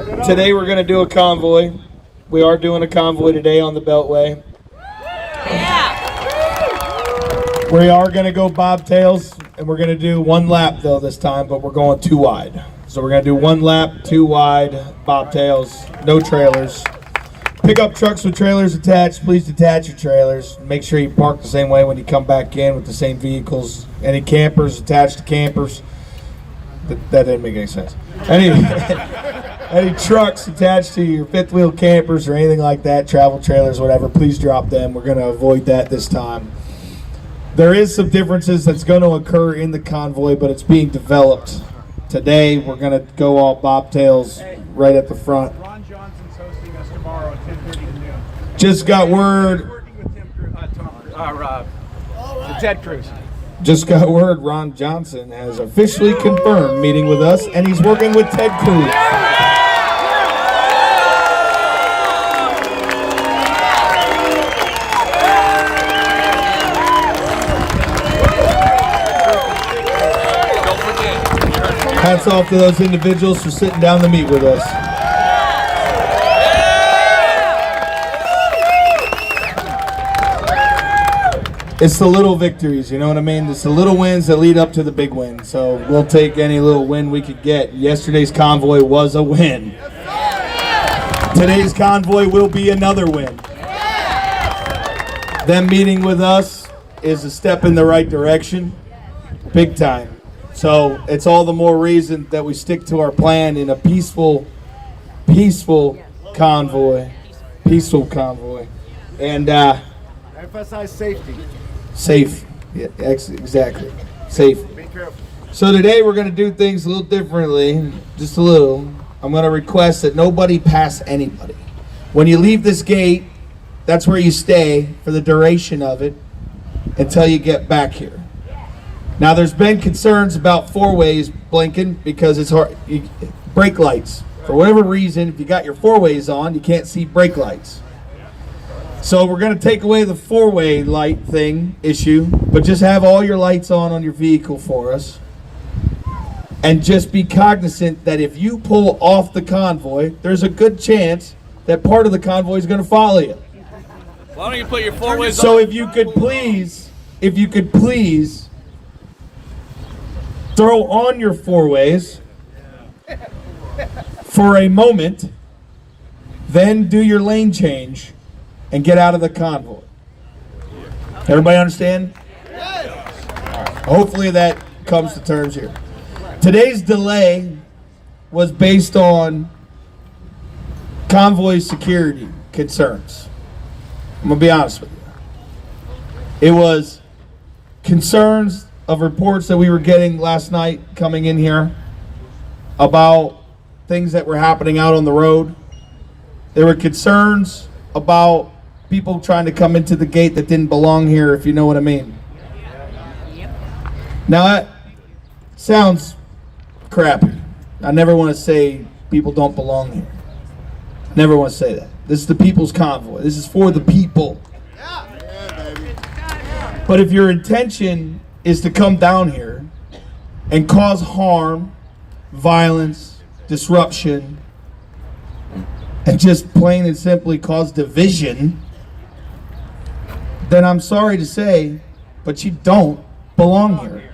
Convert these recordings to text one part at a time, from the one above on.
Today we're going to do a convoy. We are doing a convoy today on the Beltway. We are going to go bobtails, and we're going to do one lap though this time, but we're going 2 wide. So we're going to do 1 lap, 2 wide, bobtails, no trailers. Pickup trucks with trailers attached, please detach your trailers. Make sure you park the same way when you come back in with the same vehicles. Any campers attached to campers. That didn't make any sense. Any trucks attached to your fifth wheel campers or anything like that, travel trailers, whatever, please drop them. We're going to avoid that this time. There is some differences that's going to occur in the convoy, but it's being developed. Today, we're going to go all bobtails right at the front. Ron Johnson's hosting us tomorrow at 10:30 to noon. Just got word. Working with Ted Cruz. Just got word Ron Johnson has officially confirmed meeting with us, and he's working with Ted Cruz. Hats off to those individuals for sitting down to meet with us. It's the little victories, you know what I mean? It's the little wins that lead up to the big win. So we'll take any little win we could get. Yesterday's convoy was a win. Today's convoy will be another win. Them meeting with us is a step in the right direction, big time. So it's all the more reason that we stick to our plan in a peaceful convoy. Peaceful convoy. And emphasize safety. Safe. Yeah, exactly. Safe. Be careful. So today we're going to do things a little differently, just a little. I'm going to request that nobody pass anybody. When you leave this gate, that's where you stay for the duration of it until you get back here. Now there's been concerns about 4-ways blinking because it's hard. Brake lights. For whatever reason, if you got your 4-ways on, you can't see brake lights. So we're going to take away the 4-way light thing issue, but just have all your lights on your vehicle for us. And just be cognizant that if you pull off the convoy, there's a good chance that part of the convoy is going to follow you. Why don't you put your 4-ways on? So if you could please throw on your 4-ways for a moment, then do your lane change and get out of the convoy. Everybody understand? Hopefully that comes to terms here. Today's delay was based on convoy security concerns. I'm going to be honest with you. It was concerns of reports that we were getting last night coming in here about things that were happening out on the road. There were concerns about people trying to come into the gate that didn't belong here, if you know what I mean. Now that sounds crappy. I never want to say people don't belong here. Never want to say that. This is the people's convoy. This is for the people. But if your intention is to come down here and cause harm, violence, disruption, and just plain and simply cause division, then I'm sorry to say, but you don't belong here.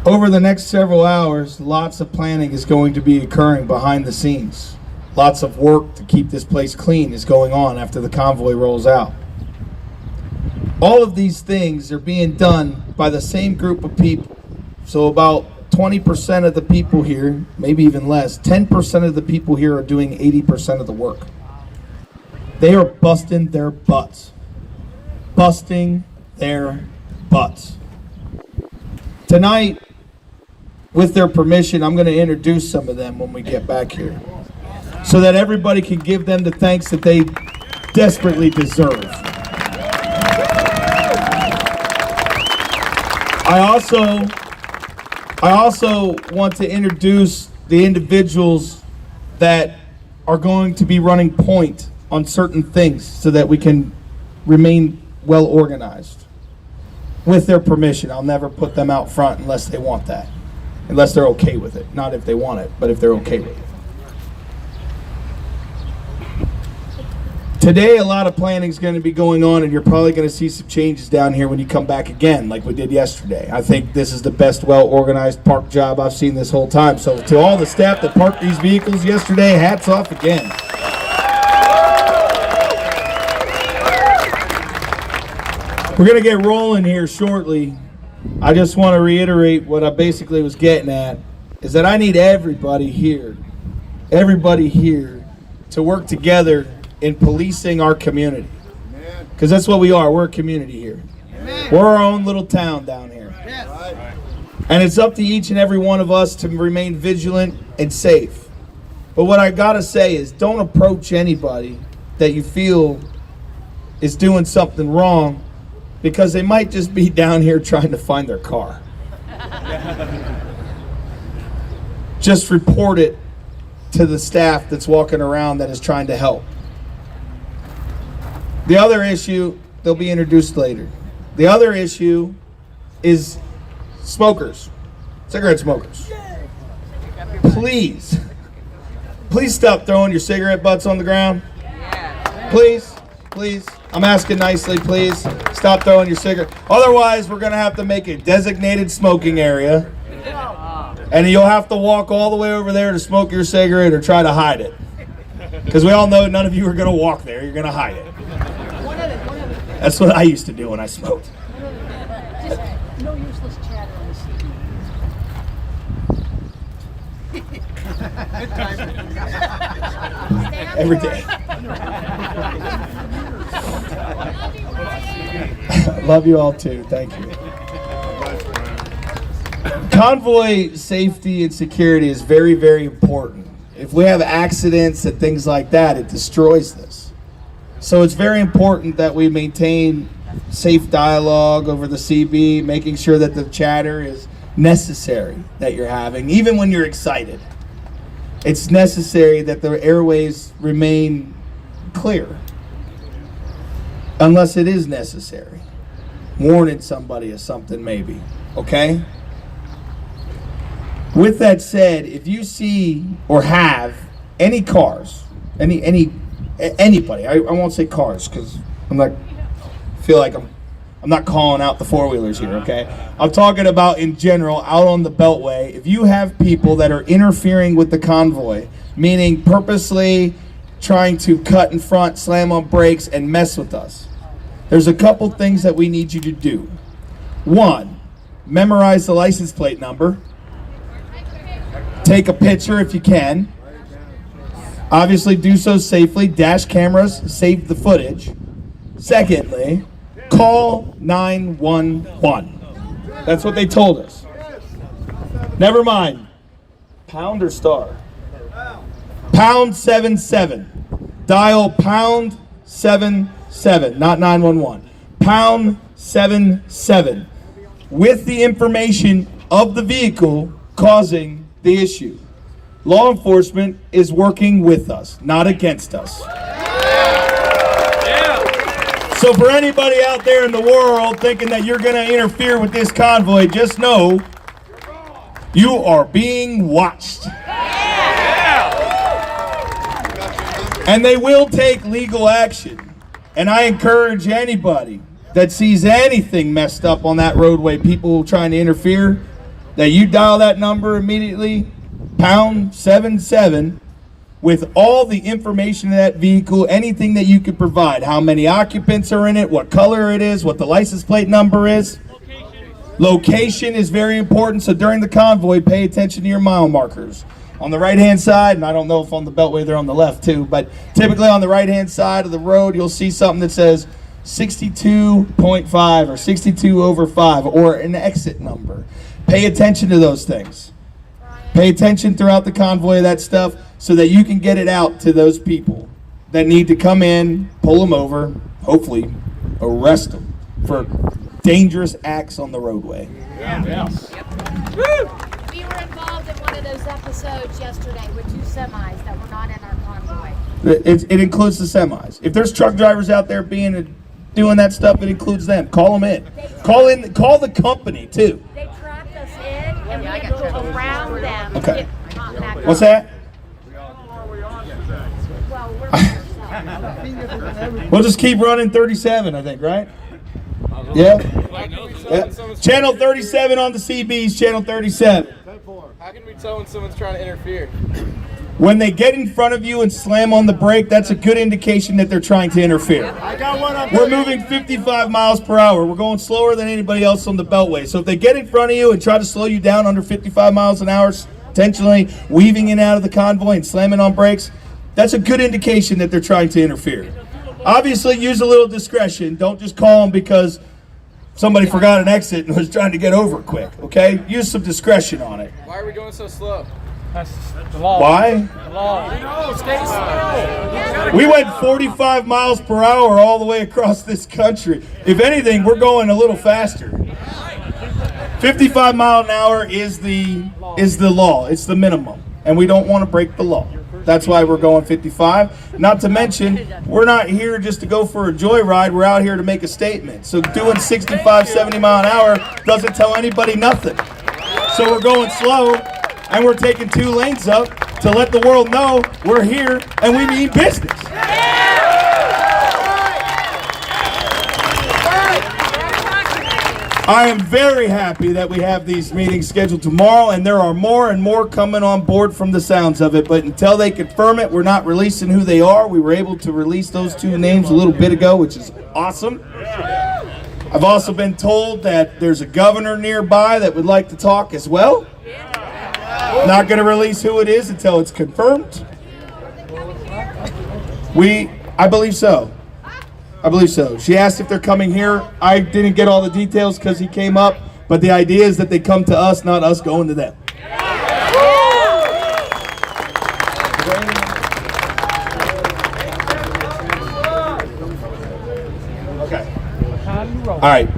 Over the next several hours, lots of planning is going to be occurring behind the scenes. Lots of work to keep this place clean is going on after the convoy rolls out. All of these things are being done by the same group of people. So about 20% of the people here, maybe even less, 10% of the people here are doing 80% of the work. They are busting their butts. Busting their butts. Tonight, with their permission, I'm going to introduce some of them when we get back here, so that everybody can give them the thanks that they desperately deserve. I also want to introduce the individuals that are going to be running point on certain things so that we can remain well organized. With their permission. I'll never put them out front unless they want that. Unless they're okay with it. Not if they want it, but if they're okay with it. Today, a lot of planning is going to be going on, and you're probably going to see some changes down here when you come back again, like we did yesterday. I think this is the best well-organized park job I've seen this whole time. So to all the staff that parked these vehicles yesterday, hats off again. We're going to get rolling here shortly. I just want to reiterate what I basically was getting at, is that I need everybody here to work together in policing our community. Because that's what we are. We're a community here. We're our own little town down here. And it's up to each and every one of us to remain vigilant and safe. But what I gotta say is, don't approach anybody that you feel is doing something wrong, because they might just be down here trying to find their car. Just report it to the staff that's walking around that is trying to help. The other issue, they'll be introduced later. The other issue is smokers, cigarette smokers. Please stop throwing your cigarette butts on the ground. Please. I'm asking nicely, please. Stop throwing your cigarette. Otherwise, we're going to have to make a designated smoking area. And you'll have to walk all the way over there to smoke your cigarette or try to hide it. Because we all know none of you are going to walk there. You're going to hide it. That's what I used to do when I smoked. Just no useless chatter on the CD. Good time. Every day. Love you all too. Thank you. Convoy safety and security is very, very important. If we have accidents and things like that, it destroys this. So it's very important that we maintain safe dialogue over the CB, making sure that the chatter is necessary that you're having, even when you're excited. It's necessary that the airways remain clear, unless it is necessary. Warning somebody of something maybe, okay? With that said, if you see or have any cars, anybody, I won't say cars because I'm not calling out the four-wheelers here, okay? I'm talking about in general, out on the Beltway. If you have people that are interfering with the convoy, meaning purposely trying to cut in front, slam on brakes, and mess with us, there's a couple things that we need you to do. One, memorize the license plate number. Take a picture if you can. Obviously do so safely. Dash cameras save the footage. Secondly, call 911. That's what they told us. Never mind. Pound or star? Pound 77. Dial pound 77, not 911. Pound 77 with the information of the vehicle causing the issue. Law enforcement is working with us, not against us. So for anybody out there in the world thinking that you're going to interfere with this convoy, just know you are being watched. And they will take legal action. And I encourage anybody that sees anything messed up on that roadway, people trying to interfere, that you dial that number immediately, pound 77, with all the information in that vehicle, anything that you could provide, how many occupants are in it, what color it is, what the license plate number is. Location is very important, so during the convoy, pay attention to your mile markers. On the right-hand side, and I don't know if on the Beltway they're on the left too, but typically on the right-hand side of the road, you'll see something that says 62.5 or 62 over 5 or an exit number. Pay attention to those things. Pay attention throughout the convoy of that stuff so that you can get it out to those people that need to come in, pull them over, hopefully arrest them for dangerous acts on the roadway. We were involved in one of those episodes yesterday with 2 semis that were not in our convoy. It includes the semis. If there's truck drivers out there being doing that stuff, it includes them. Call them in. Call the company too. They trapped us in and we had to go around them. Okay. To get caught back up. What's that? Well, we're We'll just keep running 37, I think, right? Yeah. Yeah. Channel 37 on the CBs, channel 37. How can we tell when someone's trying to interfere? When they get in front of you and slam on the brake, that's a good indication that they're trying to interfere. I got one up. We're moving 55 miles per hour. We're going slower than anybody else on the Beltway. So if they get in front of you and try to slow you down under 55 miles an hour, intentionally weaving in and out of the convoy and slamming on brakes, that's a good indication that they're trying to interfere. Obviously, use a little discretion. Don't just call them because somebody forgot an exit and was trying to get over quick, okay? Use some discretion on it. Why are we going so slow? That's the law. Why? The law. No, stay slow. We went 45 miles per hour all the way across this country. If anything, we're going a little faster. 55 mile an hour is the law. It's the minimum. And we don't want to break the law. That's why we're going 55. Not to mention, we're not here just to go for a joyride. We're out here to make a statement. So doing 65, 70 mile an hour doesn't tell anybody nothing. So we're going slow, and we're taking 2 lanes up to let the world know we're here and we mean business. I am very happy that we have these meetings scheduled tomorrow, and there are more and more coming on board from the sounds of it. But until they confirm it, we're not releasing who they are. We were able to release those 2 names a little bit ago, which is awesome. I've also been told that there's a governor nearby that would like to talk as well. Not going to release who it is until it's confirmed. I believe so. I believe so. She asked if they're coming here. I didn't get all the details because he came up, but the idea is that they come to us, not us going to them. Okay. All right.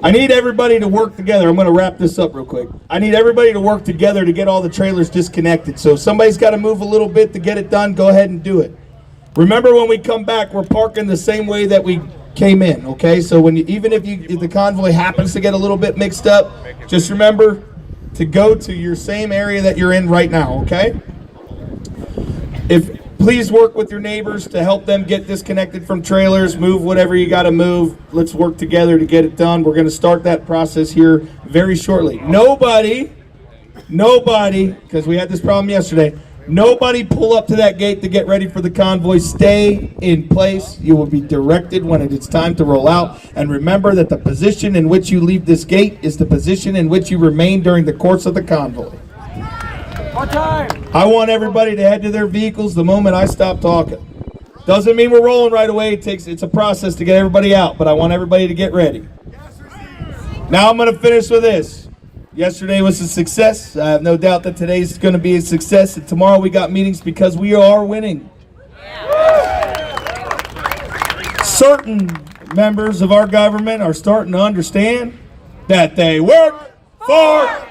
I need everybody to work together. I'm going to wrap this up real quick. I need everybody to work together to get all the trailers disconnected. So if somebody's got to move a little bit to get it done, go ahead and do it. Remember, when we come back, we're parking the same way that we came in, okay? So even if the convoy happens to get a little bit mixed up, just remember to go to your same area that you're in right now, okay? Please work with your neighbors to help them get disconnected from trailers, move whatever you got to move. Let's work together to get it done. We're going to start that process here very shortly. Nobody, because we had this problem yesterday, nobody pull up to that gate to get ready for the convoy. Stay in place. You will be directed when it is time to roll out. And remember that the position in which you leave this gate is the position in which you remain during the course of the convoy. What time? I want everybody to head to their vehicles the moment I stop talking. Doesn't mean we're rolling right away. It's a process to get everybody out, but I want everybody to get ready. Now I'm going to finish with this. Yesterday was a success. I have no doubt that today's going to be a success. And tomorrow we got meetings because we are winning. Certain members of our government are starting to understand that they work for